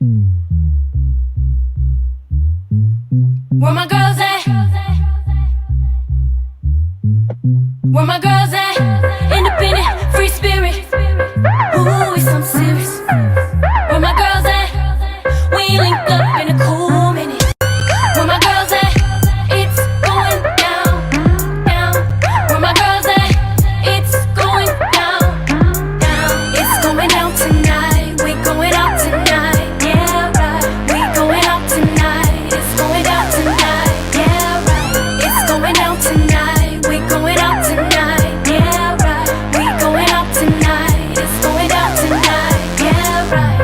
Where my girls at? Where my girls at? Independent, free spirit. Ooh, it's something serious. Where my girls at? We linked up in a cool minute. Where my girls at? It's going down, down. Where my girls at? It's going down, down. It's going down tonight. We going out tonight. Yeah, right. We going out tonight. It's going down tonight. Yeah, right. It's going down tonight. We going out tonight. Yeah, right. We going out tonight. It's going down tonight. Yeah, right.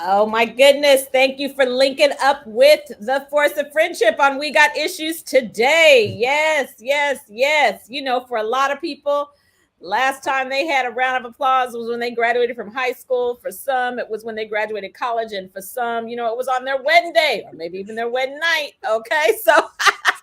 Oh my goodness. Thank you for linking up with the Force of Friendship on We Got Issues today. Yes, yes, yes. You know, for a lot of people, last time they had a round of applause was when they graduated from high school. For some, it was when they graduated college. And for some, you know, it was on their wedding day or maybe even their wedding night. Okay, so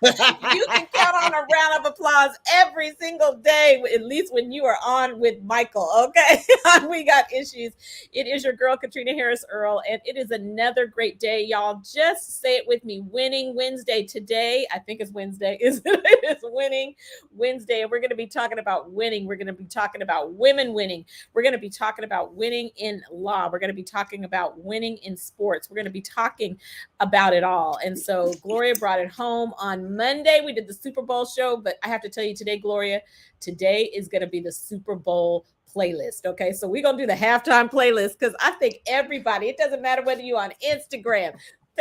you can count on a round of applause every single day, at least when you are on with Michael, okay? We Got Issues. It is your girl, Katrina Harris Earl, and it is another great day, y'all. Just say it with me. Winning Wednesday today. I think it's Wednesday. It's Winning Wednesday, and we're going to be talking about winning. We're going to be talking about women winning. We're going to be talking about winning in law. We're going to be talking about winning in sports. We're going to be talking about it all. And so Gloria brought it home on Monday. We did the Super Bowl show, but I have to tell you today, Gloria, today is going to be the Super Bowl playlist. Okay, so we're going to do the halftime playlist because I think everybody, it doesn't matter whether you're on Instagram,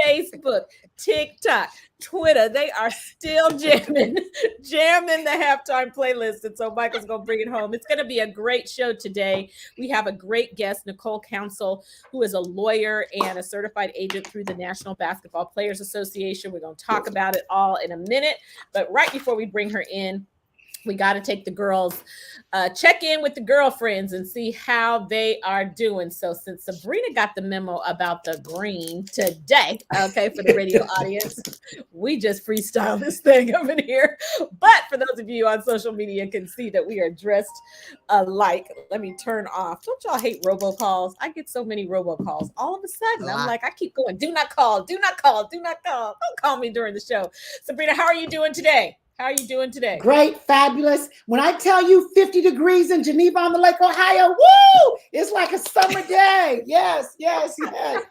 Facebook, TikTok, Twitter, they are still jamming the halftime playlist. And so Michael's going to bring it home. It's going to be a great show today. We have a great guest, Nicole Council, who is a lawyer and a certified agent through the National Basketball Players Association. We're going to talk about it all in a minute. But right before we bring her in, we got to take the girls, check in with the girlfriends and see how they are doing. So since Sabrina got the memo about the green today, okay, for the radio audience, we just freestyle this thing up in here. But for those of you on social media can see that we are dressed alike. Let me turn off. Don't y'all hate robocalls? I get so many robocalls. All of a sudden, I'm like, I keep going, do not call, do not call, do not call. Don't call me during the show. Sabrina, how are you doing today? How are you doing today? Great, fabulous. When I tell you 50 degrees in Geneva on the Lake, Ohio, woo! It's like a summer day. Yes, yes, yes.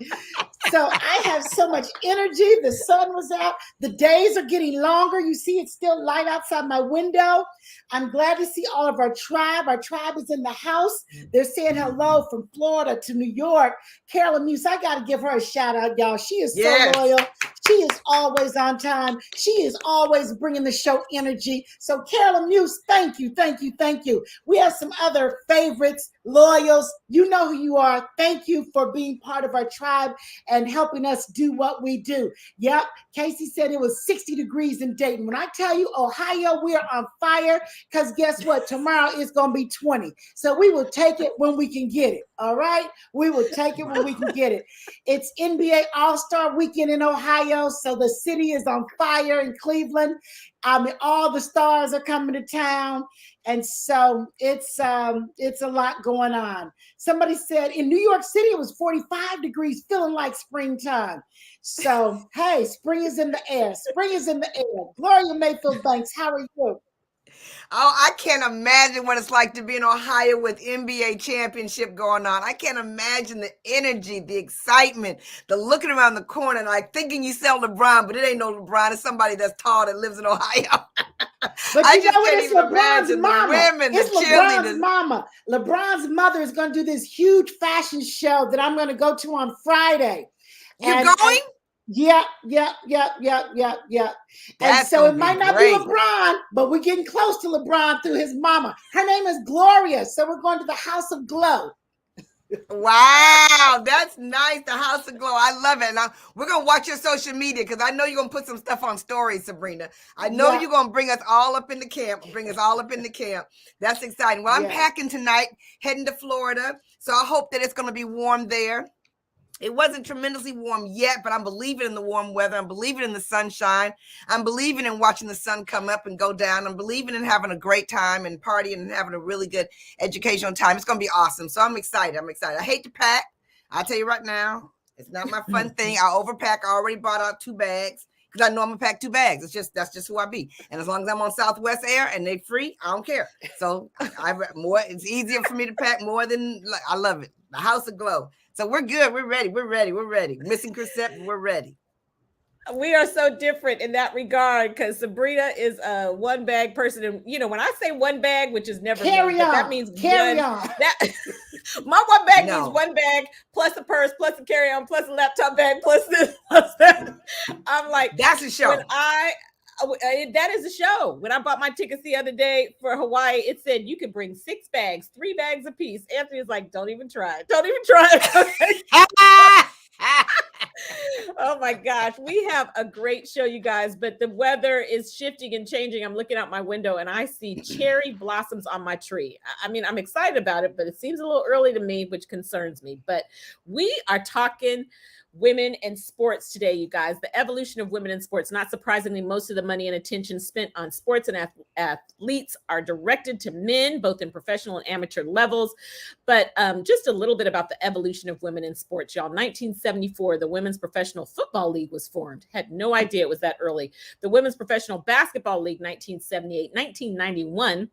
So I have so much energy. The sun was out. The days are getting longer. You see it's still light outside my window. I'm glad to see all of our tribe. Our tribe is in the house. They're saying hello from Florida to New York. Carolyn Muse, I got to give her a shout out, y'all. She is so loyal. She is always on time. She is always bringing the show energy. So Carolyn Muse, thank you, thank you, thank you. We have some other favorites, loyals. You know who you are. Thank you for being part of our tribe and helping us do what we do. Yep, Casey said it was 60 degrees in Dayton. When I tell you Ohio, we are on fire because guess what? Tomorrow is going to be 20. So we will take it when we can get it. All right? We will take it when we can get it. It's NBA All-Star Weekend in Ohio, so the city is on fire in Cleveland. All the stars are coming to town, and so it's a lot going on. Somebody said in New York City it was 45 degrees, feeling like springtime. So hey, spring is in the air. Spring is in the air. Gloria Mayfield Banks, how are you? Oh, I can't imagine what it's like to be in Ohio with NBA championship going on. I can't imagine the energy, the excitement, the looking around the corner, like thinking you sell LeBron, but it ain't no LeBron. It's somebody that's tall that lives in Ohio. But I you just know what? can't It's even LeBron's imagine the mama. women, the It's LeBron's cheerleaders. mama. LeBron's mother is going to do this huge fashion show that I'm going to go to on Friday. You And going? yeah. And That's so gonna it be might not great. be LeBron, but we're getting close to LeBron through his mama. Her name is Gloria. So we're going to the House of Glow. Wow, that's nice. The House of Glow. I love it. Now we're gonna watch your social media because I know you're gonna put some stuff on stories, Sabrina. I know Yeah. you're gonna bring us all up in the camp. That's exciting. Well, I'm Yeah. packing tonight, heading to Florida. So I hope that it's gonna be warm there. It wasn't tremendously warm yet, but I'm believing in the warm weather. I'm believing in the sunshine. I'm believing in watching the sun come up and go down. I'm believing in having a great time and partying and having a really good educational time. It's going to be awesome. So I'm excited. I hate to pack. I'll tell you right now, it's not my fun thing. I overpack. I already brought out 2 bags because I know I'm going to pack 2 bags. That's just who I be. And as long as I'm on Southwest Air and they free, I don't care. So it's easier for me to pack more than, I love it. The House of Glow. So we're good. We're ready. Missing Chrisette, we're ready. We are so different in that regard because Sabrina is a 1 bag person. And, when I say 1 bag, which is never Carry on. that means Carry on. My 1 bag No. means 1 bag plus a purse, plus a carry-on, plus a laptop bag, plus this, plus that. I'm like, that's a show. That is a show. When I bought my tickets the other day for Hawaii, it said you could bring 6 bags, 3 bags apiece. Anthony was like, don't even try. Oh my gosh, we have a great show, you guys, but the weather is shifting and changing. I'm looking out my window and I see cherry blossoms on my tree. I mean, I'm excited about it, but it seems a little early to me, which concerns me. But we are talking women in sports today, you guys. The evolution of women in sports. Not surprisingly, most of the money and attention spent on sports and athletes are directed to men, both in professional and amateur levels. But just a little bit about the evolution of women in sports, y'all. 1974, the Women's Professional Football League was formed. Had no idea it was that early. The Women's Professional Basketball League, 1978. 1991,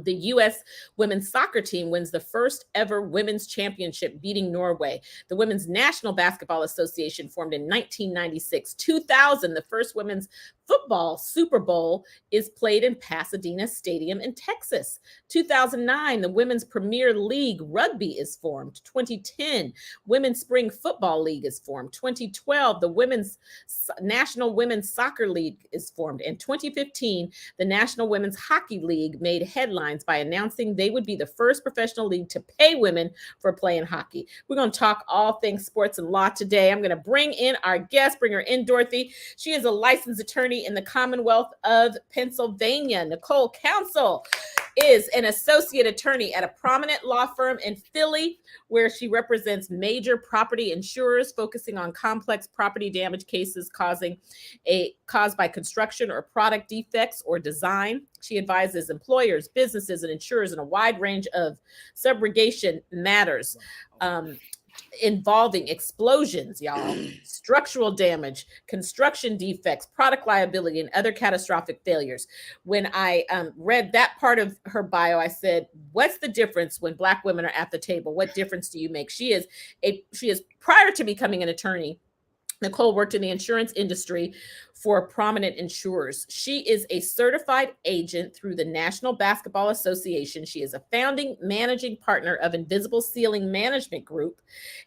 the U.S. women's soccer team wins the first ever women's championship, beating Norway. The Women's National Basketball Association formed in 1996. 2000, the first women's football Super Bowl is played in Pasadena Stadium in Texas. 2009, the Women's Premier League Rugby is formed. 2010, Women's Spring Football League is formed. 2012, the Women's National Women's Soccer League is formed. In 2015, the National Women's Hockey League made headlines by announcing they would be the first professional league to pay women for playing hockey. We're going to talk all things sports and law today. I'm going to bring in our guest, bring her in, Dorothy. She is a licensed attorney in the Commonwealth of Pennsylvania. Nicole Council is an associate attorney at a prominent law firm in Philly, where she represents major property insurers focusing on complex property damage cases caused by construction or product defects or design. She advises employers, businesses, and insurers in a wide range of subrogation matters involving explosions, y'all, structural damage, construction defects, product liability, and other catastrophic failures. When I read that part of her bio, I said, what's the difference when Black women are at the table? What difference do you make? She is prior to becoming an attorney, Nicole worked in the insurance industry for prominent insurers. She is a certified agent through the National Basketball Association. She is a founding managing partner of Invisible Ceiling Management Group,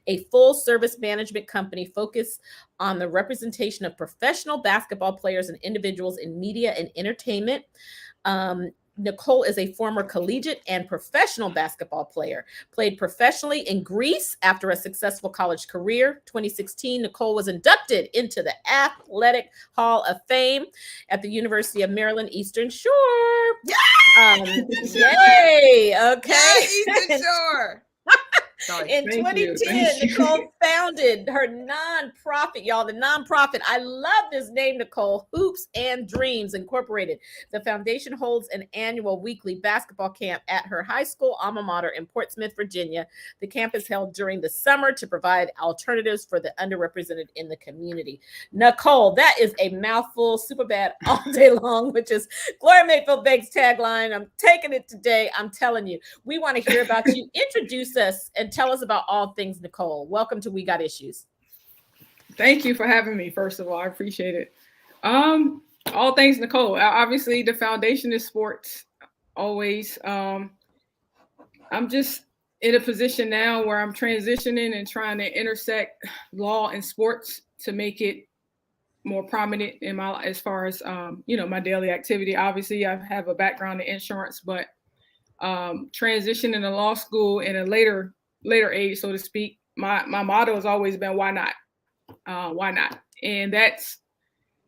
a full-service management company focused on the representation of professional basketball players and individuals in media and entertainment. Nicole is a former collegiate and professional basketball player, played professionally in Greece after a successful college career. 2016, Nicole was inducted into the Athletic Hall of Fame at the University of Maryland Eastern Shore. Yay! Okay. Eastern Shore. Sorry. In 2010, Nicole founded her nonprofit, y'all. The nonprofit, I love this name, Nicole, Hoopz Dreams Incorporated. The foundation holds an annual weekly basketball camp at her high school alma mater in Portsmouth, Virginia. The camp is held during the summer to provide alternatives for the underrepresented in the community. Nicole, that is a mouthful, super bad all day long, which is Gloria Mayfield Banks' tagline. I'm taking it today. I'm telling you, we want to hear about you. Introduce us and tell us about all things Nicole. Welcome to We Got Issues. Thank you for having me. First of all, I appreciate it. All things Nicole. Obviously, the foundation is sports. Always. I'm just in a position now where I'm transitioning and trying to intersect law and sports to make it more prominent in my, as far as my daily activity. Obviously, I have a background in insurance, but transitioning to law school in a later age, so to speak, my motto has always been, why not? Why not? And that's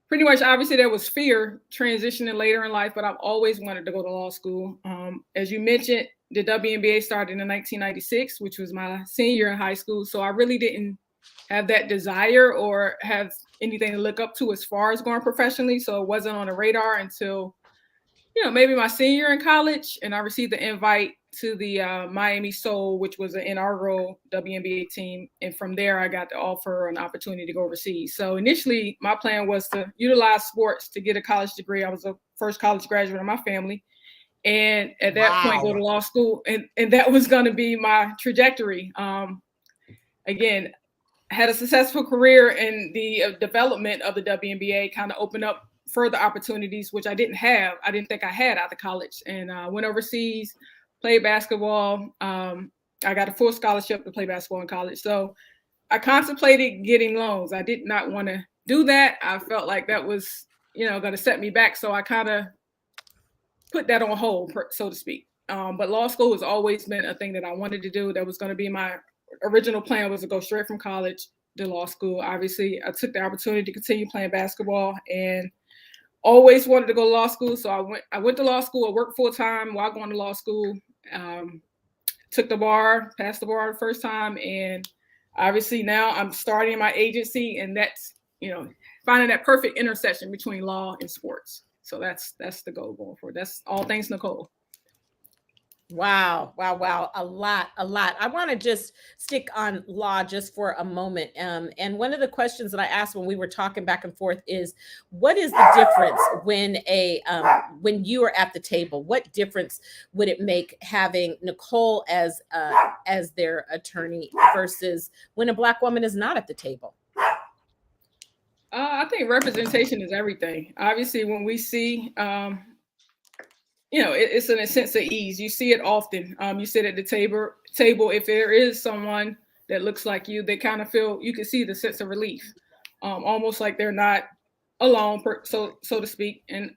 pretty much, obviously there was fear transitioning later in life, but I've always wanted to go to law school. As you mentioned, the WNBA started in 1996, which was my senior year in high school. So I really didn't have that desire or have anything to look up to as far as going professionally. So it wasn't on the radar until, maybe my senior year in college. And I received the invite to the Miami Soul, which was an inaugural WNBA team. And from there, I got the offer, an opportunity to go overseas. So initially, my plan was to utilize sports to get a college degree. I was the first college graduate in my family. And at that point, go to law school. And that was going to be my trajectory. Again, had a successful career in the development of the WNBA, kind of opened up further opportunities, which I didn't think I had out of college. And went overseas, played basketball. I got a full scholarship to play basketball in college. So I contemplated getting loans. I did not want to do that. I felt like that was, going to set me back. So I kind of put that on hold, so to speak. But law school has always been a thing that I wanted to do. That was going to be my original plan, was to go straight from college to law school. Obviously, I took the opportunity to continue playing basketball and always wanted to go to law school. So I went to law school. I worked full time while going to law school. Took the bar, passed the bar the first time. And obviously now I'm starting my agency, and that's, finding that perfect intersection between law and sports. So that's the goal going forward. That's all things Nicole. Wow. A lot. I want to just stick on law just for a moment. And one of the questions that I asked when we were talking back and forth is, what is the difference when you are at the table? What difference would it make having Nicole as their attorney versus when a Black woman is not at the table? I think representation is everything. Obviously, when we see, it's in a sense of ease. You see it often. You sit at the table. If there is someone that looks like you, they kind of feel, you can see the sense of relief, almost like they're not alone, so to speak. And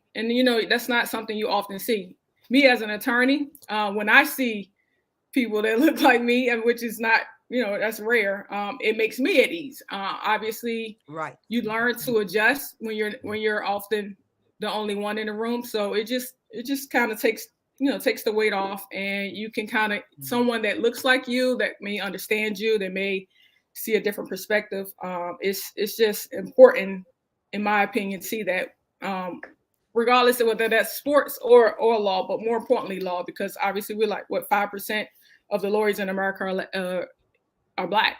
that's not something you often see. Me as an attorney, when I see people that look like me, and which is not, that's rare. It makes me at ease. Obviously, right. You learn to adjust when you're often the only one in the room. So it just kind of takes the weight off, and you can kind of, someone that looks like you, that may understand you, that may see a different perspective. It's just important, in my opinion, to see that, regardless of whether that's sports or law, but more importantly law, because obviously we're like, 5% of the lawyers in America are Black.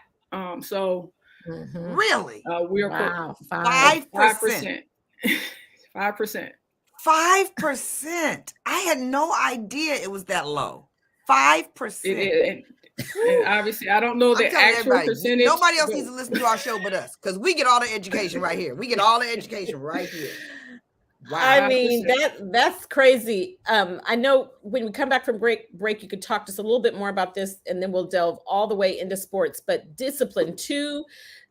Really? We are 5%. 5%. 5%. I had no idea it was that low. 5%. And obviously, I don't know the actual percentage. Nobody else needs to listen to our show but us, because we get all the education right here. We get all the education right here. Wow. I mean, that's crazy. I know when we come back from break, you could talk to us a little bit more about this, and then we'll delve all the way into sports. But discipline, two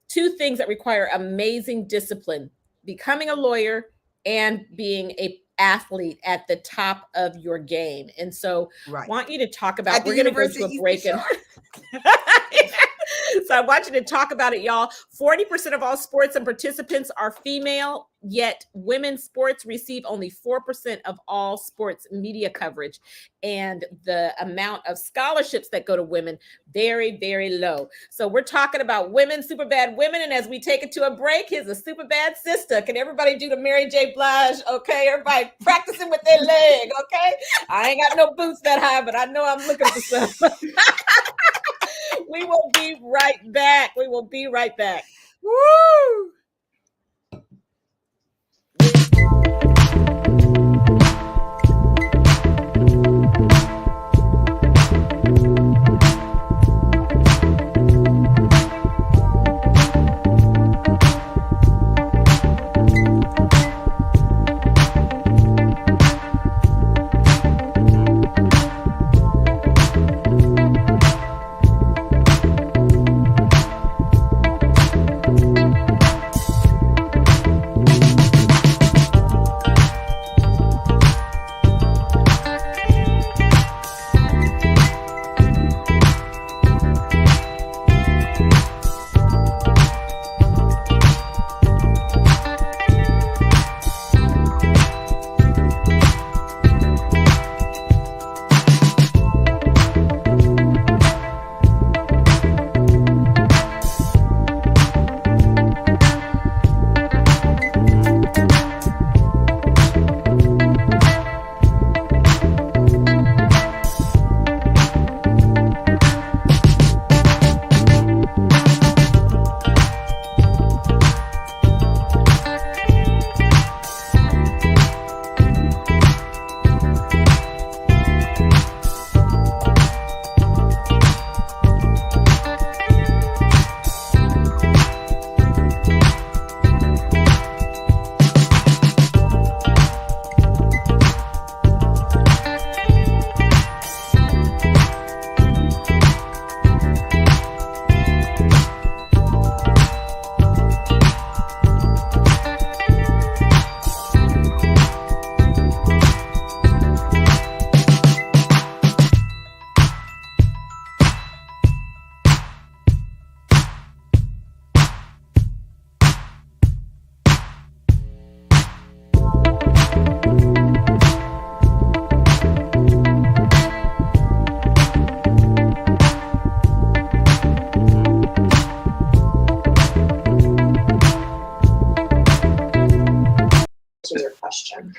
things that require amazing discipline: becoming a lawyer and being an athlete at the top of your game. And so I want you to talk about, we're going to go to a break. So I want you to talk about it, y'all. 40% of all sports and participants are female, yet women's sports receive only 4% of all sports media coverage. And the amount of scholarships that go to women, very, very low. So we're talking about women, super bad women. And as we take it to a break, here's a super bad sister. Can everybody do the Mary J. Blige? Okay, everybody practicing with their leg, okay? I ain't got no boots that high, but I know I'm looking for some. We will be right back. Woo! competition.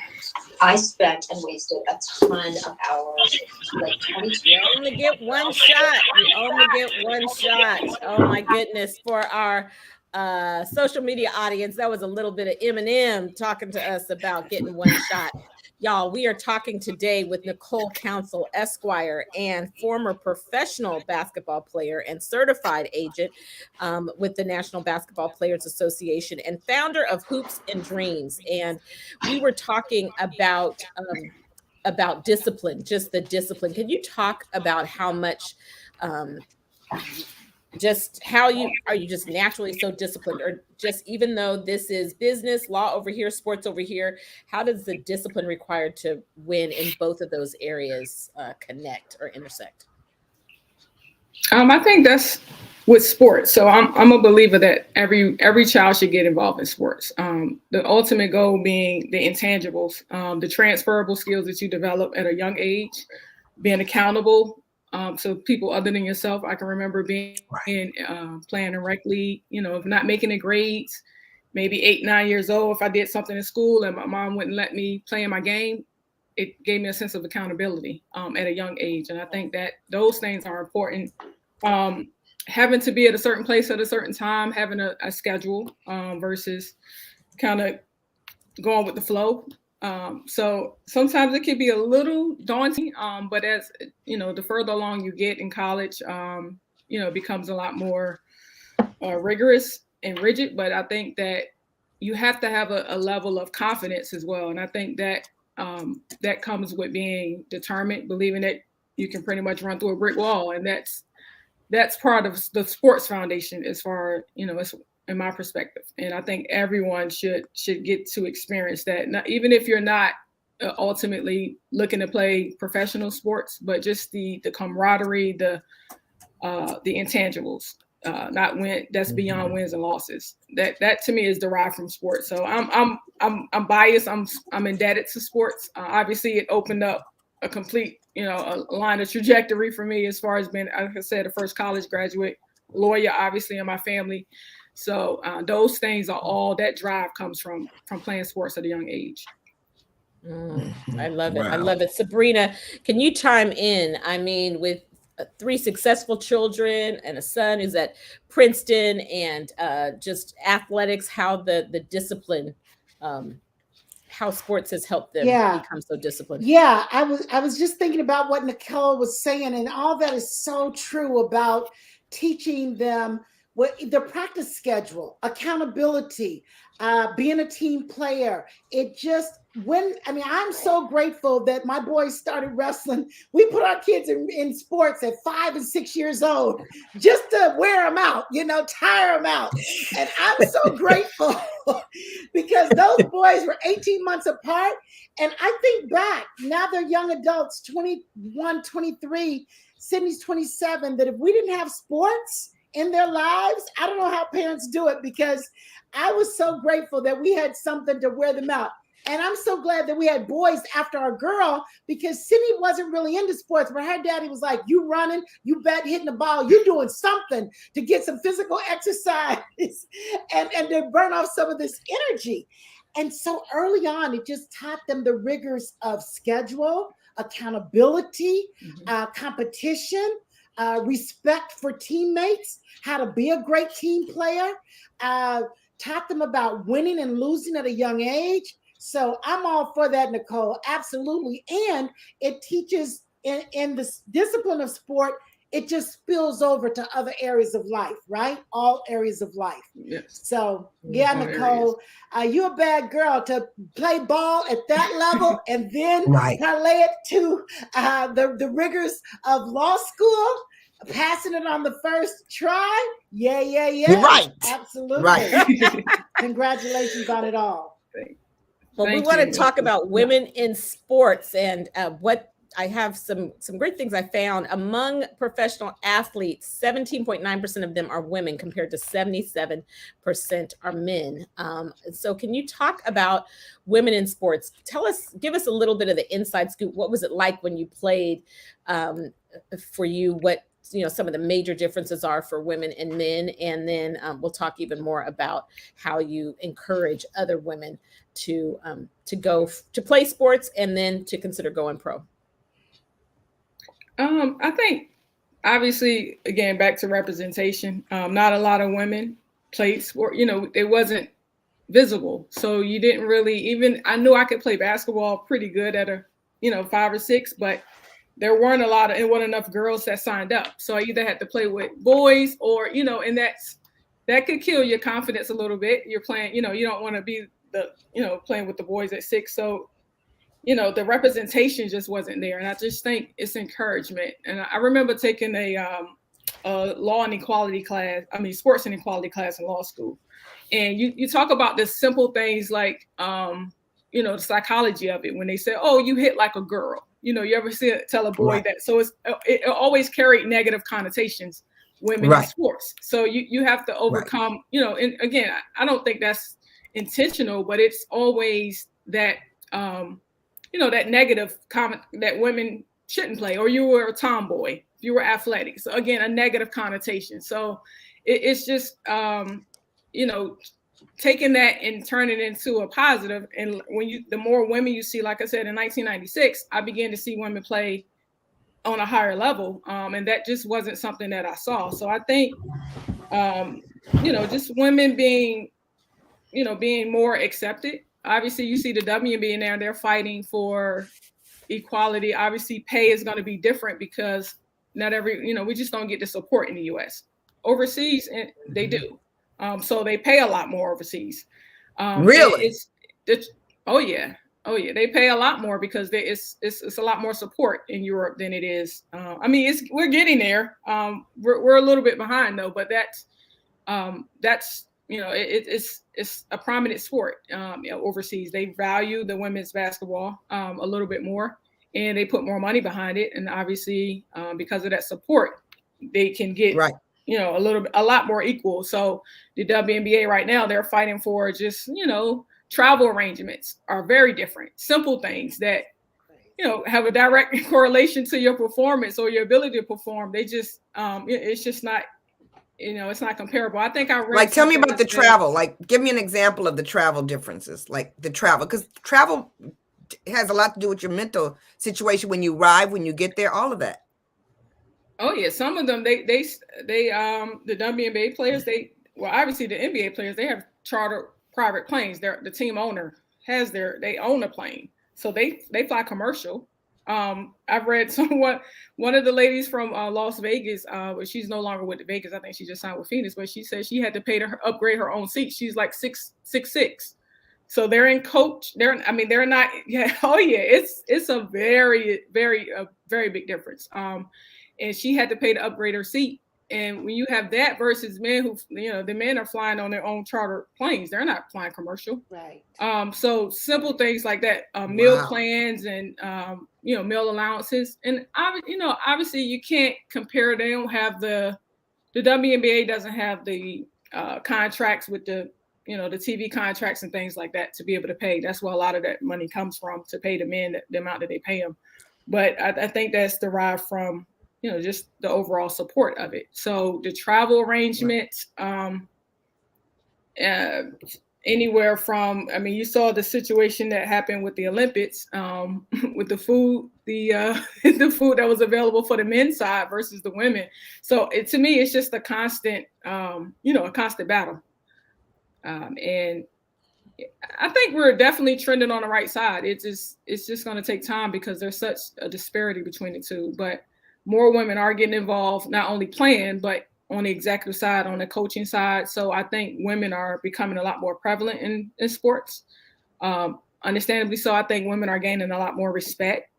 I spent and wasted a ton of hours, like 22. You only get one shot. You only get one shot. Oh my goodness. For our social media audience, that was a little bit of Eminem talking to us about getting one shot. Y'all, we are talking today with Nicole Council, Esquire, and former professional basketball player and certified agent with the National Basketball Players Association and founder of Hoopz Dreams. And we were talking about discipline, just the discipline. Can you talk about how much, just how you just naturally so disciplined, or just even though this is business, law over here, sports over here, how does the discipline required to win in both of those areas connect or intersect? I think that's with sports. So I'm a believer that every child should get involved in sports. The ultimate goal being the intangibles, the transferable skills that you develop at a young age, being accountable. So people other than yourself. I can remember being playing in rec league, if not making the grades, maybe 8, 9 years old. If I did something in school and my mom wouldn't let me play in my game, it gave me a sense of accountability at a young age. And I think that those things are important. Having to be at a certain place at a certain time, having a schedule versus kind of going with the flow. So sometimes it can be a little daunting, but as the further along you get in college, it becomes a lot more rigorous and rigid. But I think that you have to have a level of confidence as well. And I think that that comes with being determined, believing that you can pretty much run through a brick wall. And that's part of the sports foundation as far, as in my perspective. And I think everyone should get to experience that. Now, even if you're not ultimately looking to play professional sports, but just the camaraderie, the intangibles, not win. That's beyond wins and losses. That to me is derived from sports. So I'm biased. I'm indebted to sports. Obviously, it opened up a complete a line of trajectory for me as far as being, like I said, a first college graduate, lawyer, obviously in my family. So those things are all that drive comes from playing sports at a young age. I love it. Wow. I love it. Sabrina, can you chime in? I mean, with 3 successful children and a son who's at Princeton, and just athletics, how the discipline, how sports has helped them become so disciplined. Yeah, I was just thinking about what Nicole was saying, and all that is so true about teaching them the practice schedule, accountability, being a team player. I'm so grateful that my boys started wrestling. We put our kids in sports at 5 and 6 years old just to wear them out, tire them out. And I'm so grateful because those boys were 18 months apart. And I think back, now they're young adults, 21, 23, Sydney's 27, that if we didn't have sports in their lives, I don't know how parents do it, because I was so grateful that we had something to wear them out. And I'm so glad that we had boys after our girl, because Sydney wasn't really into sports, but her daddy was like, you running, you hitting the ball, you doing something to get some physical exercise and to burn off some of this energy. And so early on, it just taught them the rigors of schedule, accountability, competition, respect for teammates, how to be a great team player, taught them about winning and losing at a young age. So I'm all for that, Nicole. Absolutely. And it teaches in the discipline of sport, it just spills over to other areas of life, right? All areas of life. Yes. So yeah, Nicole, you're a bad girl to play ball at that level and then parlay it to the rigors of law school, passing it on the first try. Yeah. You're right. Absolutely. Right. Congratulations on it all. Well, we want to talk about women in sports, and what I have some great things I found. Among professional athletes, 17.9% of them are women compared to 77% are men. So can you talk about women in sports? Give us a little bit of the inside scoop. What was it like when you played for you? some of the major differences are for women and men. And then we'll talk even more about how you encourage other women to go to play sports and then to consider going pro. I think, obviously, again, back to representation, not a lot of women played sport. It wasn't visible. So you didn't really I knew I could play basketball pretty good at a, 5 or 6, but there weren't enough girls that signed up. So I either had to play with boys or, and that could kill your confidence a little bit. You're playing, you don't want to be playing with the boys at 6. So, the representation just wasn't there. And I just think it's encouragement. And I remember taking a law and equality class, sports and equality class in law school. And you talk about the simple things like, the psychology of it when they say, oh, you hit like a girl. You ever tell a boy that? So it always carried negative connotations, women in sports. So you have to overcome, and again, I don't think that's intentional, but it's always that, that negative comment that women shouldn't play, or you were a tomboy, if you were athletic. So again, a negative connotation. So it's just, taking that and turning it into a positive. And the more women you see, like I said, in 1996, I began to see women play on a higher level. And that just wasn't something that I saw. So I think, just women being more accepted. Obviously, you see the WNBA now, they're fighting for equality. Obviously, pay is going to be different because not every, we just don't get the support in the U.S. Overseas, and they do. So they pay a lot more overseas. Really? Oh yeah. They pay a lot more because it's a lot more support in Europe than it is. We're getting there. We're a little bit behind though, but that's it's a prominent sport overseas. They value the women's basketball a little bit more, and they put more money behind it. And obviously, because of that support, they can get a lot more equal. So the WNBA right now, they're fighting for just travel arrangements are very different. Simple things that have a direct correlation to your performance or your ability to perform. They just it's just not. It's not comparable. I think I read tell me about the travel. Give me an example of the travel differences, the travel, because travel has a lot to do with your mental situation when you arrive, when you get there, all of that. Oh yeah, some of them the WNBA players, obviously the NBA players, they have chartered private planes. The team owner they own a plane, so they fly commercial. I've read one of the ladies from Las Vegas, but she's no longer with the Vegas. I think she just signed with Phoenix, but she said she had to pay to upgrade her own seat. She's like 6'6". So they're in coach. They're not. Yeah. Oh yeah. It's a very, very, very big difference. And she had to pay to upgrade her seat. And when you have that versus men who, the men are flying on their own charter planes, they're not flying commercial. Right. So simple things like that, meal plans and, meal allowances. And, obviously you can't compare. They don't have the WNBA doesn't have the contracts with the TV contracts and things like that to be able to pay. That's where a lot of that money comes from, to pay the men the amount that they pay them. But I think that's derived from, just the overall support of it. So the travel arrangements, anywhere from, you saw the situation that happened with the Olympics, with the food, the food that was available for the men's side versus the women. So to me, it's just a constant, a constant battle. And I think we're definitely trending on the right side. It's just going to take time because there's such a disparity between the two, but more women are getting involved, not only playing, but on the executive side, on the coaching side. So I think women are becoming a lot more prevalent in sports. Understandably so, I think women are gaining a lot more respect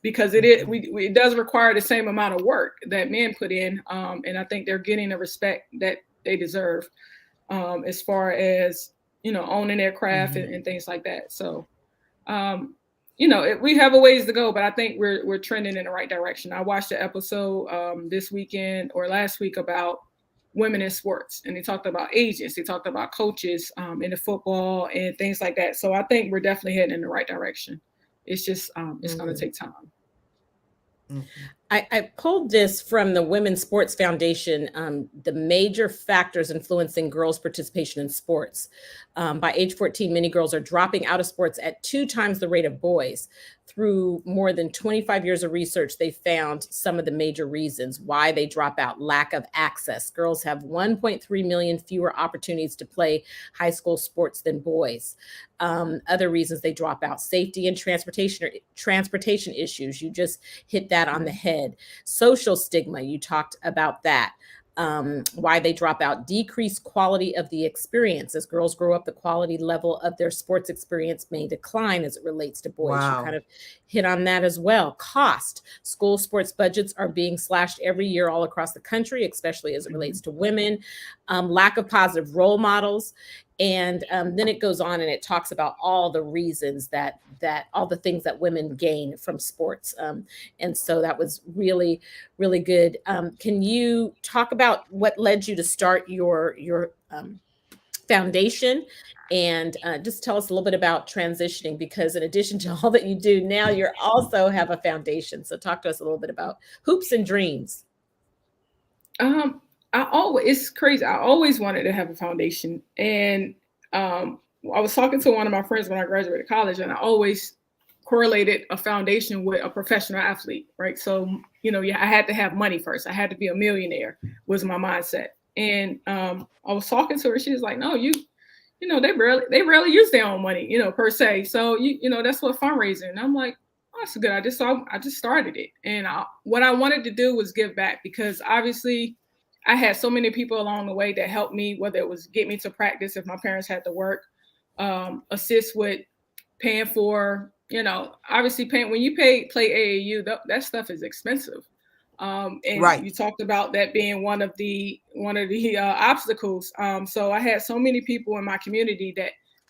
because it does require the same amount of work that men put in. And I think they're getting the respect that they deserve as far as, owning their craft and things like that. So, we have a ways to go, but I think we're trending in the right direction. I watched the episode this weekend or last week about women in sports, and they talked about agents, they talked about coaches in the football and things like that. So I think we're definitely heading in the right direction. It's just it's going to take time. I pulled this from the Women's Sports Foundation, the major factors influencing girls' participation in sports. By age 14, many girls are dropping out of sports at 2 times the rate of boys. Through more than 25 years of research, they found some of the major reasons why they drop out. Lack of access. Girls have 1.3 million fewer opportunities to play high school sports than boys. Other reasons they drop out: safety and transportation issues. You just hit that on the head. Social stigma, you talked about that. Why they drop out: decreased quality of the experience. As girls grow up, the quality level of their sports experience may decline as it relates to boys. Wow. You kind of hit on that as well. Cost. School sports budgets are being slashed every year all across the country, especially as it relates to women. Lack of positive role models. And then it goes on and it talks about all the reasons that all the things that women gain from sports. And so that was really, really good. Can you talk about what led you to start your foundation, and just tell us a little bit about transitioning, because in addition to all that you do now, you also have a foundation. So talk to us a little bit about Hoopz Dreams. It's crazy. I always wanted to have a foundation. And I was talking to one of my friends when I graduated college, and I always correlated a foundation with a professional athlete, right? So, I had to have money first. I had to be a millionaire was my mindset. And I was talking to her. She was like, no, they rarely use their own money, per se. So, that's what fundraising. And I'm like, oh, that's a good idea. So I just started it. And what I wanted to do was give back, because obviously I had so many people along the way that helped me, whether it was get me to practice if my parents had to work, assist with paying for, obviously paying when you play AAU, that stuff is expensive. And Right. You talked about that being one of the obstacles. So I had so many people in my community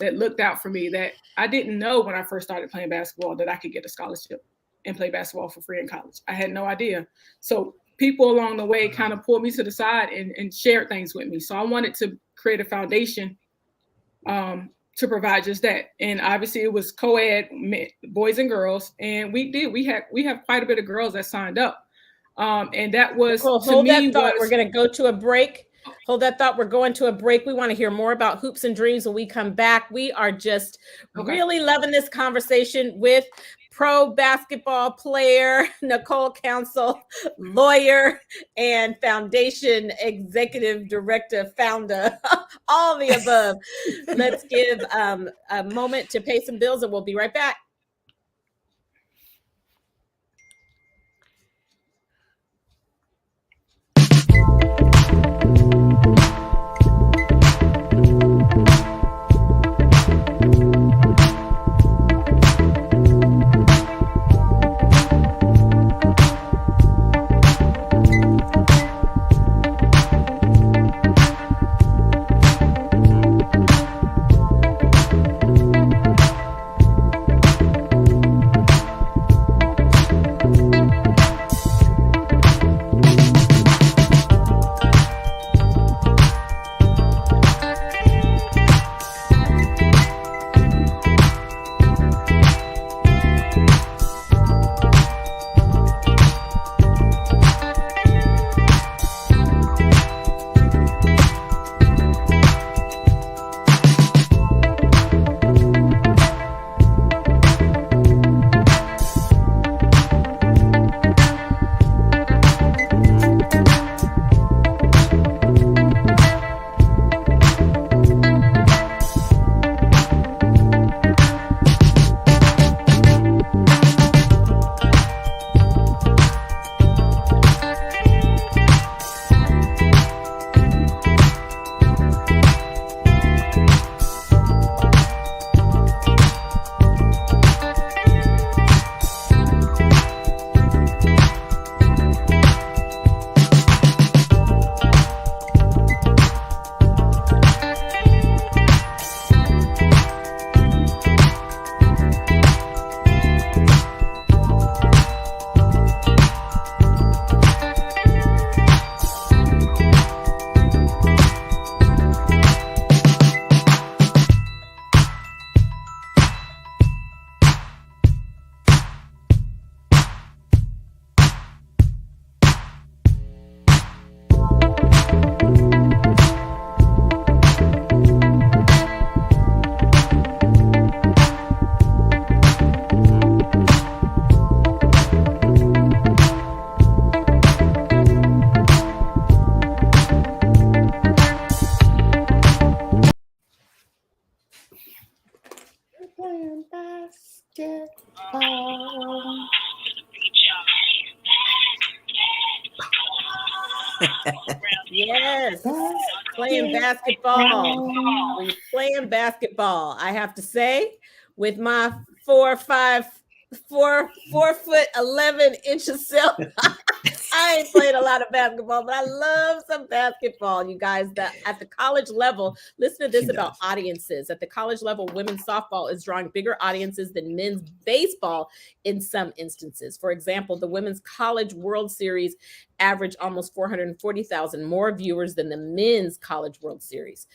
that looked out for me, that I didn't know when I first started playing basketball that I could get a scholarship and play basketball for free in college. I had no idea. So people along the way kind of pulled me to the side and shared things with me. So I wanted to create a foundation to provide just that. And obviously it was co-ed, boys and girls. And we have quite a bit of girls that signed up. And that was, Nicole, hold that thought. We're going to go to a break. Hold that thought. We're going to a break. We want to hear more about Hoopz Dreams when we come back. We are just really loving this conversation with pro basketball player Nicole Council, lawyer, and foundation executive director, founder, all the above. Let's give a moment to pay some bills, and we'll be right back. Yes. Playing basketball. When you're playing basketball, I have to say, with my 4'11" self, I ain't played a lot of basketball, but I love some basketball, you guys. That at the college level, listen to this about audiences. At the college level, women's softball is drawing bigger audiences than men's baseball in some instances. For example, the Women's College World Series averaged almost 440,000 more viewers than the Men's College World Series.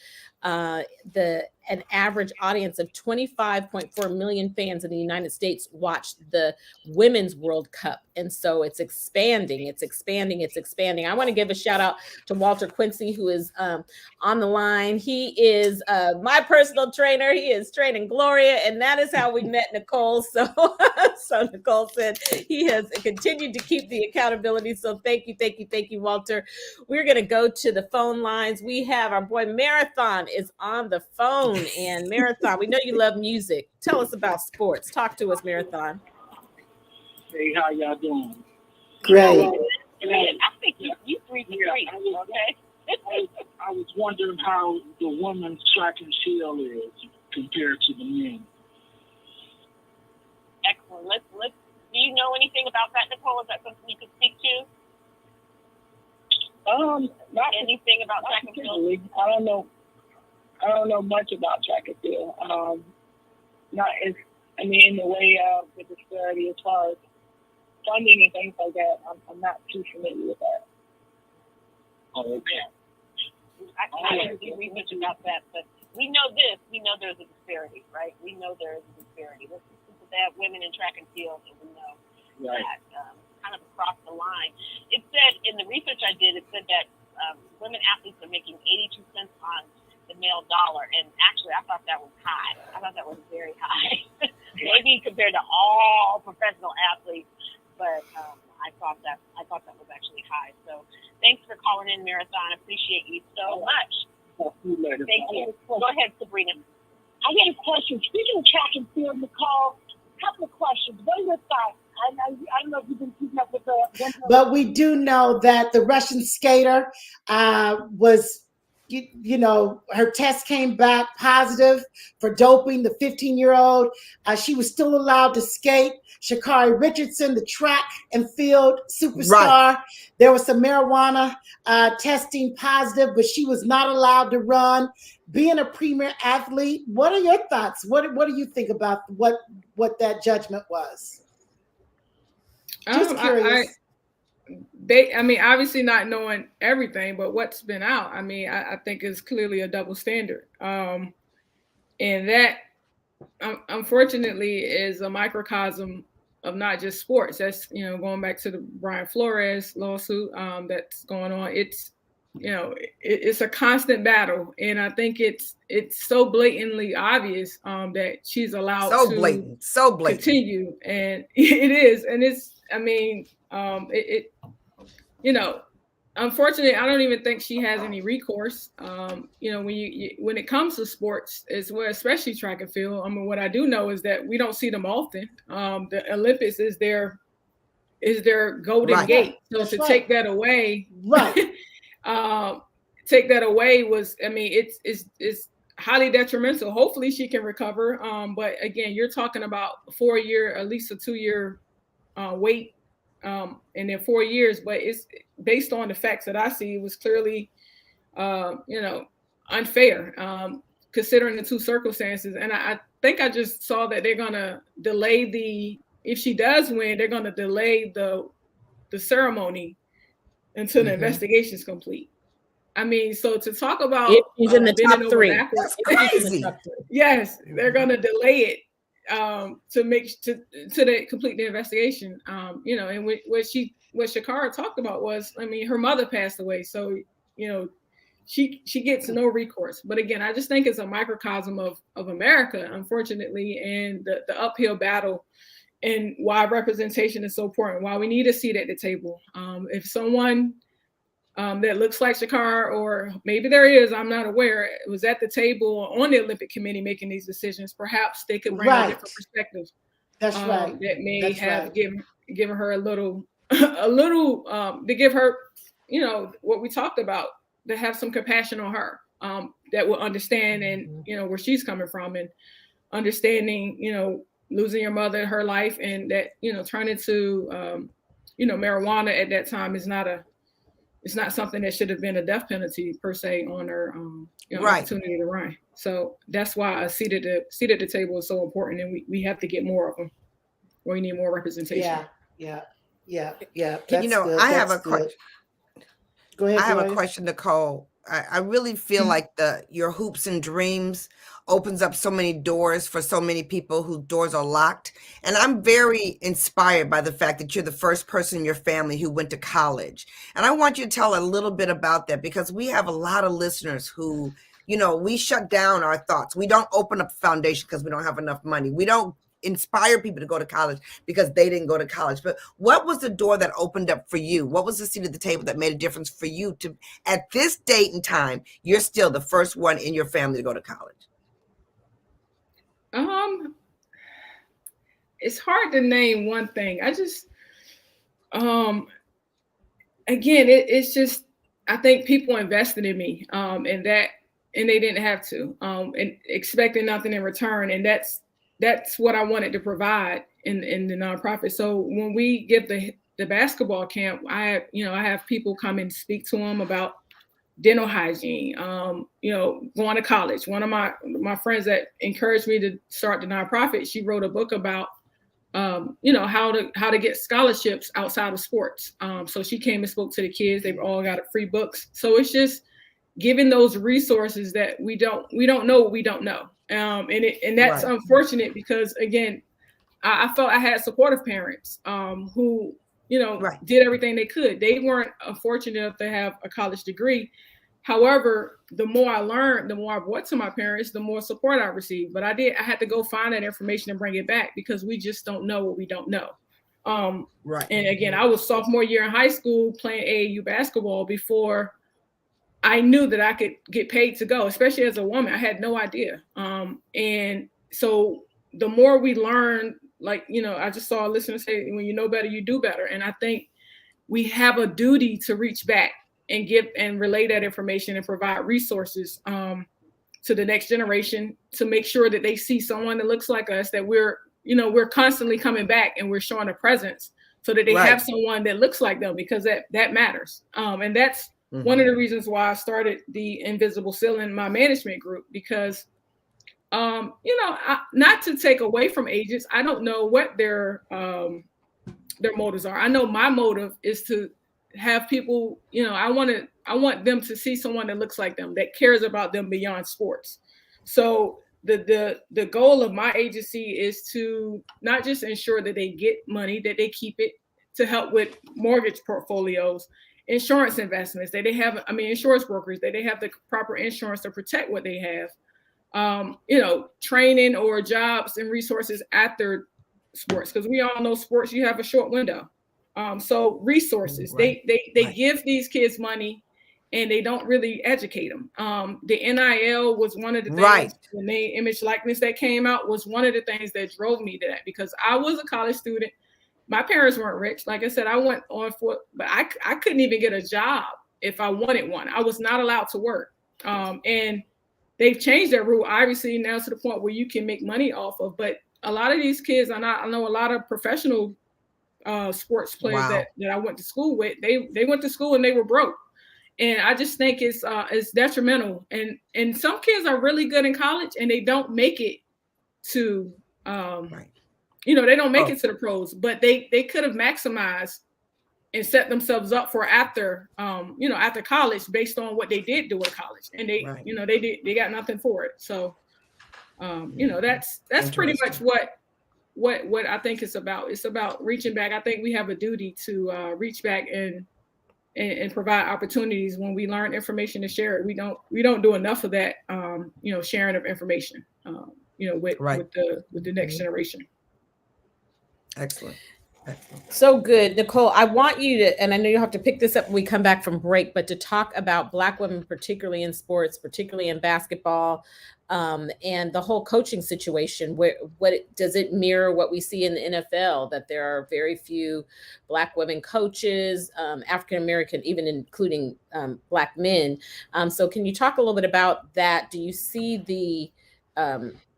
An average audience of 25.4 million fans in the United States watched the Women's World Cup. And so it's expanding. I want to give a shout out to Walter Quincy, who is on the line. He is my personal trainer. He is training Gloria, and that is how we met Nicole. So Nicole said he has continued to keep the accountability. So thank you, Walter. We're going to go to the phone lines. We have our boy Marathon is on the phone. And Marathon, we know you love music. Tell us about sports. Talk to us, Marathon. Hey, how y'all doing? Great. I think you three for three, okay? I was wondering how the women's track and field is compared to the men. Excellent. Let's. Do you know anything about that, Nicole? Is that something you could speak to? Not anything about track and field. I don't know much about track and field. In the way of the disparity as far as funding and things like that, I'm not too familiar with that. Oh, okay. I didn't do research about that, but we know this. We know there's a disparity, right? We know there is a disparity. Let's put that women in track and field, and we know that kind of across the line. It said in the research I did, it said that women athletes are making 82 cents on the male dollar, and actually I thought that was high. I thought that was very high. Maybe compared to all professional athletes, but I thought that was actually high. So thanks for calling in, Marathon. I appreciate you so much. Thank you. Go ahead, Sabrina. I got a question. Speaking of track and field, Nicole, a couple of questions. What are your thoughts? I don't know if you've been keeping up with the. But we do know that the Russian skater was, her test came back positive for doping. The 15-year-old, she was still allowed to skate. Sha'Carri Richardson, the track and field superstar, right. There was some marijuana testing positive, but she was not allowed to run. Being a premier athlete, what are your thoughts? What do you think about what that judgment was? Just curious. Obviously not knowing everything, but what's been out, I think is clearly a double standard. And that, unfortunately, is a microcosm of not just sports. That's, going back to the Brian Flores lawsuit that's going on. It's, it's a constant battle. And I think it's so blatantly obvious that she's allowed so blatant continue. And it is. And it's, unfortunately, I don't even think she has any recourse. When it comes to sports, as well, especially track and field. What I do know is that we don't see them often. The Olympics is their golden gate. So to take that away, take that away was, it's highly detrimental. Hopefully she can recover. But again, you're talking about at least a 2-year wait. And then 4 years, but it's based on the facts that I see, it was clearly, unfair, considering the two circumstances. And I think I just saw that they're gonna delay if she does win, they're gonna delay the ceremony until the investigation is complete. So to talk about she's in the top 3, that's crazy. Yes, they're gonna delay it. To complete the investigation, and what Sha'Carri talked about was, her mother passed away, so she gets no recourse. But again, I just think it's a microcosm of America, unfortunately, and the uphill battle, and why representation is so important, why we need a seat at the table. If someone that looks like Sha'Carri, or maybe there is, I'm not aware, was at the table on the Olympic Committee making these decisions, perhaps they could bring a different perspective. That's right. That may have given her a little, to give her, what we talked about, to have some compassion on her, that will understand and, you know, where she's coming from, and understanding, you know, losing your mother in her life, and that, you know, turning to, you know, marijuana at that time is not it's not something that should have been a death penalty per se on her, you know, Right. opportunity to run. So that's why a seat at the table is so important, and we have to get more of them. We need more representation. Yeah. You That's know, good. I have That's a question. good. Go ahead. I have a Gloria. question, Nicole. I really feel like your Hoops and Dreams opens up so many doors for so many people whose doors are locked. And I'm very inspired by the fact that you're the first person in your family who went to college. And I want you to tell a little bit about that, because we have a lot of listeners who, you know, we shut down our thoughts. We don't open up a foundation because we don't have enough money. We don't inspire people to go to college because they didn't go to college. But what was the door that opened up for you? What was the seat at the table that made a difference for you to, at this date and time, you're still the first one in your family to go to college? It's hard to name one thing. I just, again, it's just, I think people invested in me, and they didn't have to, and expecting nothing in return. And that's what I wanted to provide in the nonprofit. So when we give the basketball camp, I have people come and speak to them about dental hygiene, you know, going to college. One of my friends that encouraged me to start the nonprofit, she wrote a book about, you know, how to get scholarships outside of sports. So she came and spoke to the kids. They've all got free books. So it's just giving those resources that we don't know what we don't know. And that's Right. unfortunate, because again, I felt I had supportive parents, who, you know, Right. did everything they could. They weren't fortunate enough to have a college degree. However, the more I learned, the more I brought to my parents, the more support I received. But I had to go find that information and bring it back, because we just don't know what we don't know. Right. And again, I was sophomore year in high school playing AAU basketball before I knew that I could get paid to go, especially as a woman. I had no idea. And so the more we learn, like, you know, I just saw a listener say, when you know better, you do better. And I think we have a duty to reach back and give and relay that information and provide resources, to the next generation, to make sure that they see someone that looks like us, that we're constantly coming back and we're showing a presence, so that they Right. have someone that looks like them, because that matters. And that's one of the reasons why I started the Invisible Ceiling, my management group, because, you know, not to take away from agents, I don't know what their motives are. I know my motive is to have people, you know, I want them to see someone that looks like them, that cares about them beyond sports. So the goal of my agency is to not just ensure that they get money, that they keep it, to help with mortgage portfolios, insurance investments, that they have, insurance brokers, that they have the proper insurance to protect what they have, you know, training or jobs and resources after sports, because we all know sports, you have a short window. So resources, Right. they Right. give these kids money and they don't really educate them. The NIL was one of the things, Right. the name, image, likeness that came out was one of the things that drove me to that, because I was a college student. My parents weren't rich. Like I said, I went on for, but I couldn't even get a job if I wanted one. I was not allowed to work. And they've changed that rule, obviously, now to the point where you can make money off of. But a lot of these kids, I know a lot of professional sports players Wow. that I went to school with, they went to school and they were broke. And I just think it's detrimental. And some kids are really good in college and they don't make it to, Right. you know, they don't make it to the pros, but they could have maximized and set themselves up for after, you know, after college, based on what they did do in college. And they, Right. you know, they got nothing for it. So, you know, that's pretty much what I think it's about. It's about reaching back. I think we have a duty to reach back and provide opportunities when we learn information to share it. We don't do enough of that, you know, sharing of information, you know, with Right. the next generation. Excellent. So good, Nicole. I want you to, and I know you'll have to pick this up when we come back from break, but to talk about Black women, particularly in sports, particularly in basketball, and the whole coaching situation. Does it mirror what we see in the NFL? That there are very few Black women coaches, African American, even including Black men. So, can you talk a little bit about that? Do you see the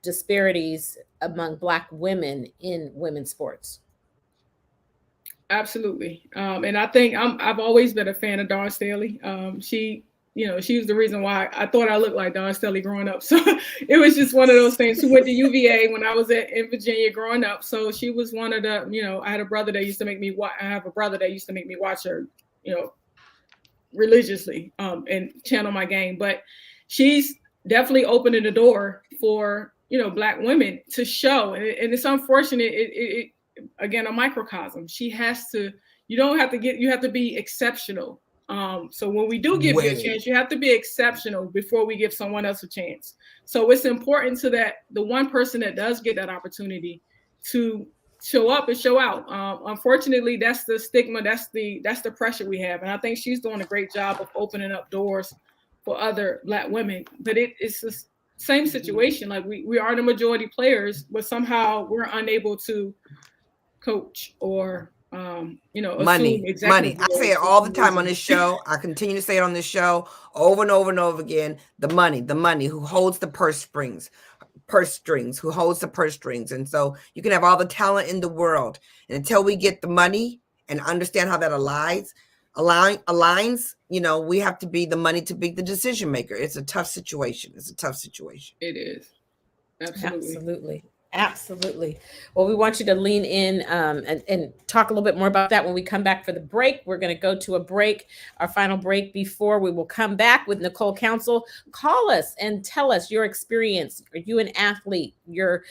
disparities among Black women in women's sports? Absolutely. And I think I've always been a fan of Dawn Staley. She was the reason why I thought I looked like Dawn Staley growing up. So it was just one of those things. She went to UVA when I was in Virginia growing up. So she was one of the, I had a brother that used to make me watch. I have a brother that used to make me watch her, religiously, and channel my game. But she's definitely opening the door for, Black women to show. And it's unfortunate. It again, a microcosm. You have to be exceptional. So when we do give you a chance, you have to be exceptional before we give someone else a chance. So it's important to that the one person that does get that opportunity to show up and show out. Unfortunately, that's the stigma, that's the pressure we have. And I think she's doing a great job of opening up doors for other Black women. But it's the same situation. Like we are the majority players, but somehow we're unable to coach or money. I say it all the time on this show. I continue to say it on this show over and over and over again. The money, who holds the purse strings, who holds the purse strings. And so you can have all the talent in the world, and until we get the money and understand how that aligns, we have to be the money to be the decision maker. It's a tough situation. It is. Absolutely. Well, we want you to lean in and talk a little bit more about that when we come back for the break. We're going to go to a break, our final break before we will come back with Nicole Council. Call us and tell us your experience. Are you an athlete? Your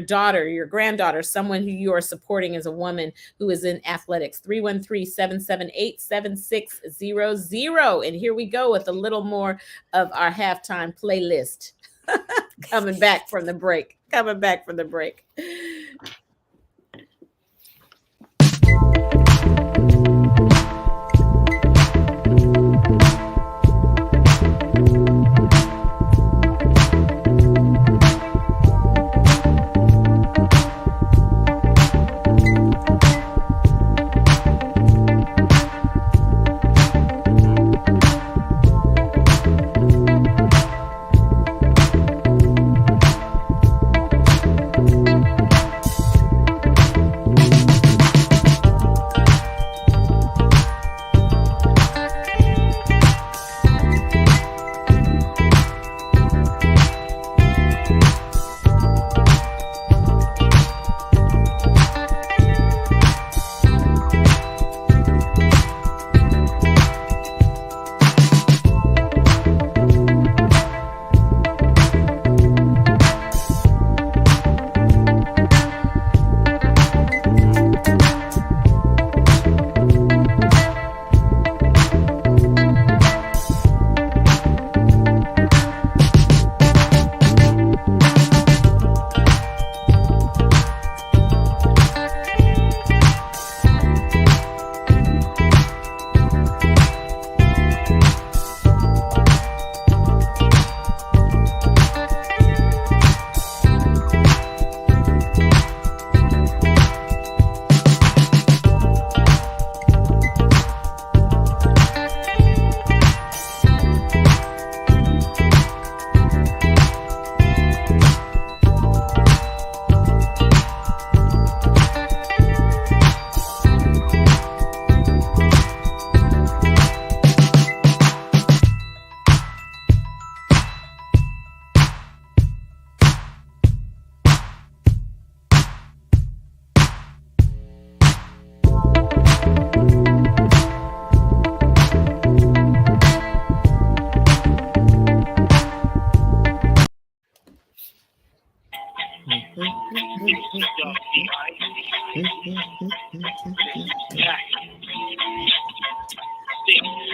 daughter, your granddaughter, someone who you are supporting as a woman who is in athletics. 313-778-7600. And here we go with a little more of our halftime playlist. Coming back from the break.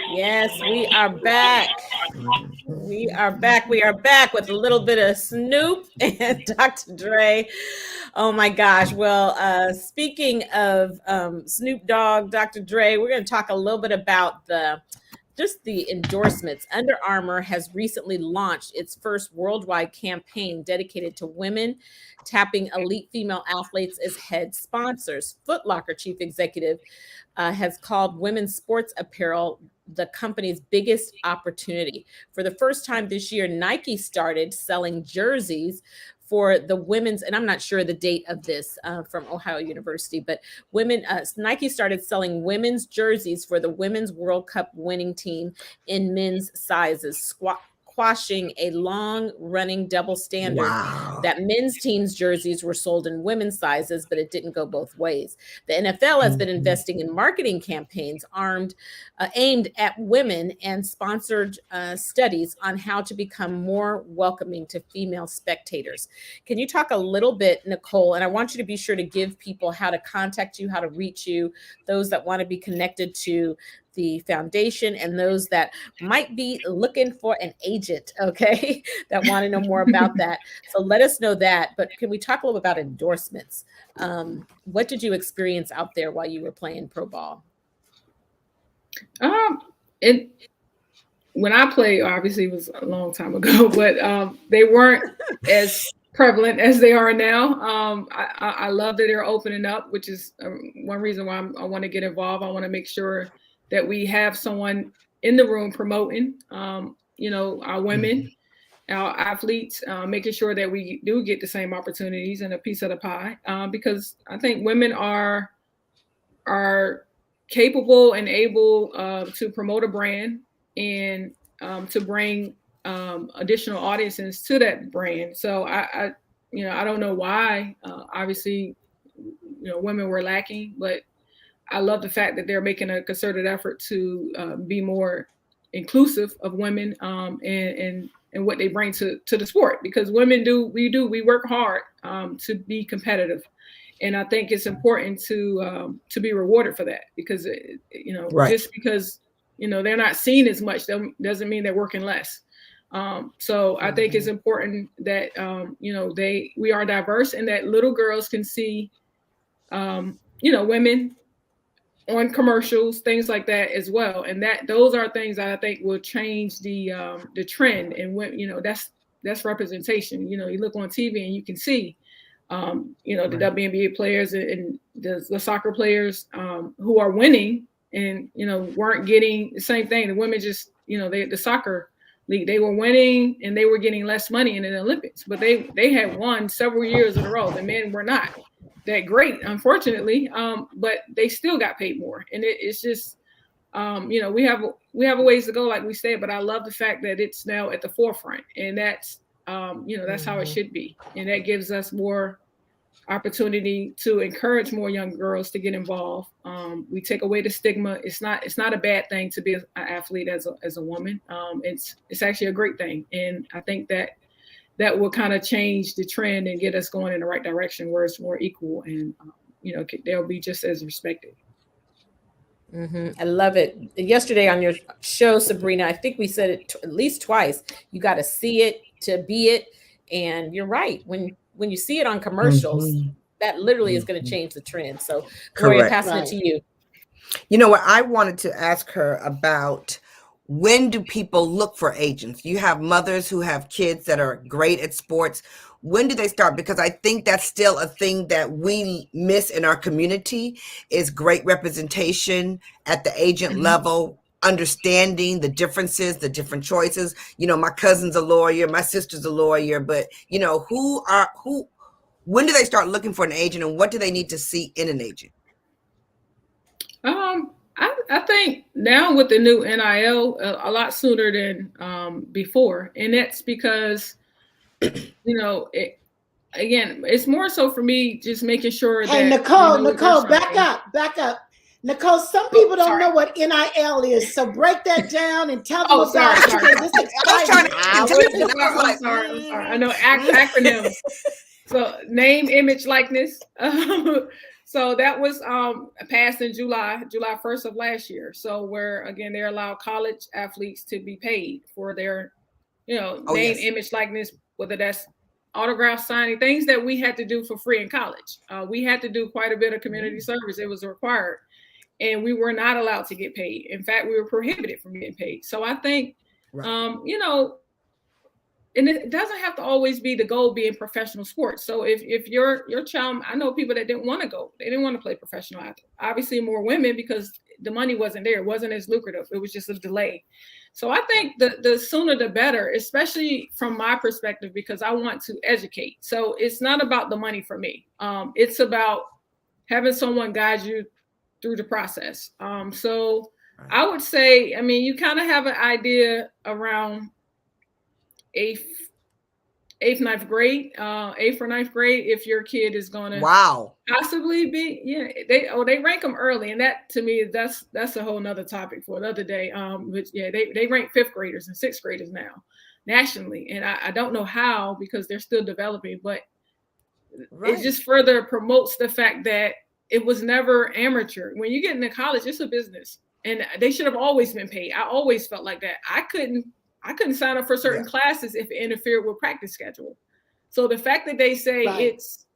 Yes, we are back. We We are back. We are back with a little bit of Snoop and Dr. Dre. Oh my gosh. Well, speaking of Snoop Dogg, Dr. Dre, we're going to talk a little bit about the endorsements. Under Armour has recently launched its first worldwide campaign dedicated to women, tapping elite female athletes as head sponsors. Foot Locker chief executive has called women's sports apparel the company's biggest opportunity. For the first time this year, Nike started selling jerseys for the women's, and I'm not sure the date of this from Ohio University, but Nike started selling women's jerseys for the Women's World Cup winning team in men's sizes, quashing a long-running double standard that men's teams jerseys were sold in women's sizes, but it didn't go both ways. The NFL has been investing in marketing campaigns aimed at women and sponsored studies on how to become more welcoming to female spectators. Can you talk a little bit, Nicole? And I want you to be sure to give people how to contact you, how to reach you, those that want to be connected to the foundation and those that might be looking for an agent, okay, that want to know more about that. So let us know that. But can we talk a little about endorsements? What did you experience out there while you were playing pro ball? When I played, obviously it was a long time ago, but they weren't as prevalent as they are now. I love that they're opening up, which is one reason why I want to get involved. I want to make sure that we have someone in the room promoting, our women, our athletes, making sure that we do get the same opportunities and a piece of the pie, because I think women are capable and able to promote a brand and to bring additional audiences to that brand. So I don't know why, obviously, women were lacking, but I love the fact that they're making a concerted effort to be more inclusive of women and what they bring to the sport, because women we work hard to be competitive. And I think it's important to be rewarded for that, because, just because, they're not seen as much doesn't mean they're working less. So I think it's important that, we are diverse and that little girls can see, women on commercials, things like that as well. And those are things that I think will change the trend. And when, that's representation. You look on TV and you can see, the WNBA players and the soccer players who are winning and, weren't getting the same thing. The women just, the soccer league, they were winning and they were getting less money in the Olympics, but they had won several years in a row. The men were not that great, unfortunately, but they still got paid more. And it's just, we have a ways to go, like we said, but I love the fact that it's now at the forefront, and that's, that's how it should be. And that gives us more opportunity to encourage more young girls to get involved. We take away the stigma. It's not a bad thing to be an athlete as a woman. It's actually a great thing. And I think that will kind of change the trend and get us going in the right direction where it's more equal and, they'll be just as respected. I love it. Yesterday on your show, Sabrina, I think we said it at least twice. You got to see it to be it. And you're right. When you see it on commercials, that literally is going to change the trend. So Gloria, passing it to you. You know what? I wanted to ask her about, when do people look for agents? You have mothers who have kids that are great at sports. When do they start? Because I think that's still a thing that we miss in our community, is great representation at the agent level, understanding the differences, the different choices. My cousin's a lawyer, my sister's a lawyer, but when do they start looking for an agent, and what do they need to see in an agent? I think now with the new NIL, a lot sooner than before. And that's because, it's more so for me just making sure that. Hey, Nicole, back up. Nicole, some people don't know what NIL is, so break that down and tell them about it. Because this is sorry. I know acronyms. So name, image, likeness. So that was passed in July 1st of last year. So where, again, they allow college athletes to be paid for their name, image, likeness, whether that's autograph signing, things that we had to do for free in college. We had to do quite a bit of community service. It was required. And we were not allowed to get paid. In fact, we were prohibited from getting paid. So I think, and it doesn't have to always be the goal being professional sports. So if your child, I know people that didn't want to go, they didn't want to play professional athlete. Obviously more women because the money wasn't there. It wasn't as lucrative. It was just a delay. So I think the sooner the better, especially from my perspective, because I want to educate. So it's not about the money for me. It's about having someone guide you through the process. So I would say, I mean, you kind of have an idea around eighth or ninth grade, if your kid is going to possibly be, they rank them early. And that to me, that's a whole nother topic for another day. Which they rank 5th graders and 6th graders now nationally. And I don't know how, because they're still developing, but it just further promotes the fact that it was never amateur. When you get into college, it's a business, and they should have always been paid. I always felt like that. I couldn't sign up for certain classes if it interfered with practice schedule. So the fact that they say it's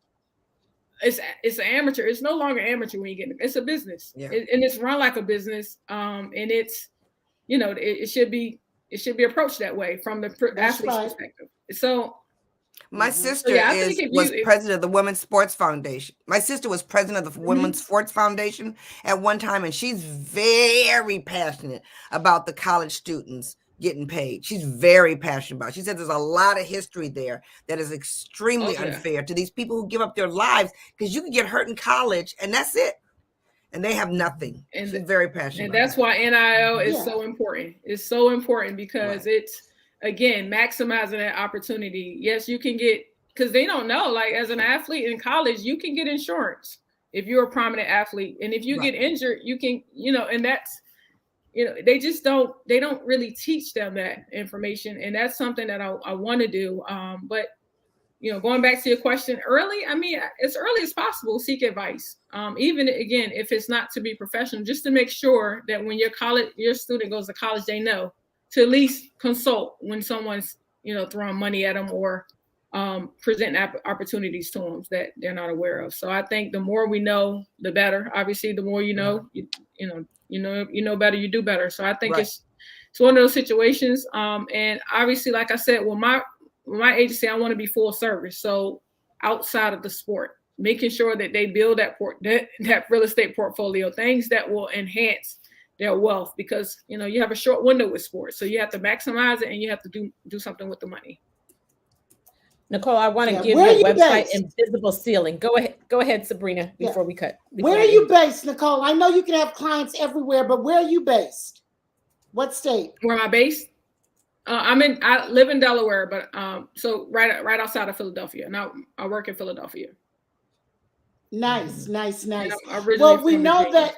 an amateur, it's no longer amateur when you get it's a business, and it's run like a business. And it's it should be approached that way from the athlete's perspective. So. My sister was president of the Women's Sports Foundation. My sister was president of the Women's Sports Foundation at one time, and she's very passionate about the college students getting paid. She's very passionate about it. She said there's a lot of history there that is extremely unfair to these people who give up their lives, because you can get hurt in college and that's it. And they have nothing. And she's very passionate. And that's why NIL is so important. It's so important because it's, again, maximizing that opportunity. Yes, you can get, because they don't know, like as an athlete in college, you can get insurance if you're a prominent athlete. And if you get injured, you can, and that's, they just don't really teach them that information. And that's something that I want to do. But, going back to your question early, I mean, as early as possible, seek advice. Even again, if it's not to be professional, just to make sure that when your student goes to college, they know to at least consult when someone's, throwing money at them or present opportunities to them that they're not aware of. So I think the more we know, the better. Obviously, the more you know, you know better, you do better. So I think it's one of those situations. And obviously, like I said, with my agency, I want to be full service. So outside of the sport, making sure that they build that real estate portfolio, things that will enhance their wealth, because you have a short window with sports, so you have to maximize it and you have to do something with the money. Nicole, I want to give your website Invisible Ceiling. Go ahead, Sabrina, before we cut. Where are you based, Nicole? I know you can have clients everywhere, but where are you based? What state? Where am I based? I live in Delaware, but so right outside of Philadelphia. Now I work in Philadelphia. Nice. Well, we know that.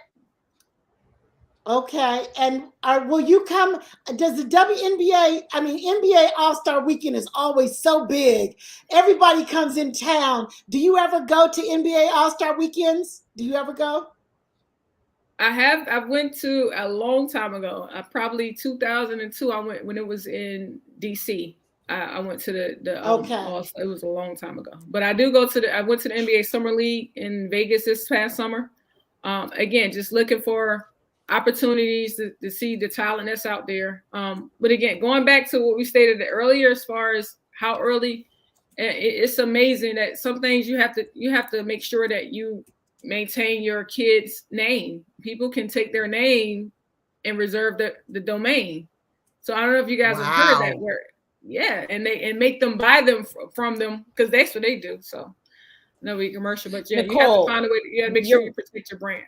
Okay, and will you come? Does the WNBA? I mean, NBA All-Star Weekend is always so big. Everybody comes in town. Do you ever go to NBA All-Star Weekends? Do you ever go? I went to a long time ago. Probably 2002. I went when it was in DC. I went to the it was a long time ago. But I do go to I went to the NBA Summer League in Vegas this past summer. Again, just looking for opportunities to see the talent that's out there. But again, going back to what we stated earlier, as far as how early, it's amazing that some things you have to make sure that you maintain your kid's name. People can take their name and reserve the domain. So I don't know if you guys have heard that word. Yeah, and make them buy them from them, because that's what they do. So no commercial, but Nicole, you have to find a way. You got to make sure you protect your brand.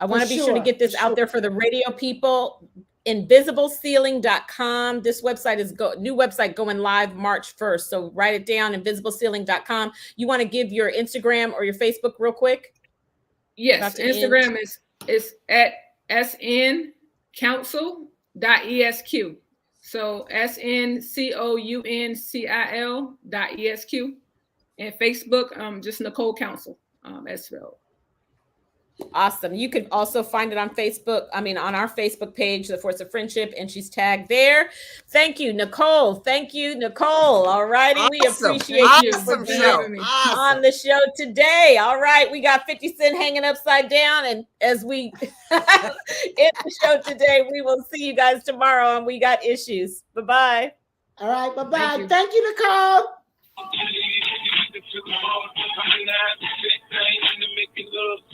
I want to be sure to get this out there for the radio people. InvisibleCeiling.com. This website is new website going live March 1st. So write it down, InvisibleCeiling.com. You want to give your Instagram or your Facebook real quick? Yes, Instagram is at SNCouncil.ESQ. So SNCOUNCIL.ESQ. And Facebook, just Nicole Council, as spelled. Awesome. You can also find it on Facebook. I mean, on our Facebook page, The Force of Friendship, and she's tagged there. Thank you, Nicole. Thank you, Nicole. All righty. We Awesome. appreciate you for Awesome being show. on Awesome. the show today. All right. We got 50 Cent hanging upside down. And as we end the show today, we will see you guys tomorrow on We Got Issues. Bye-bye. All right. Bye-bye. Thank you. Thank you, Nicole.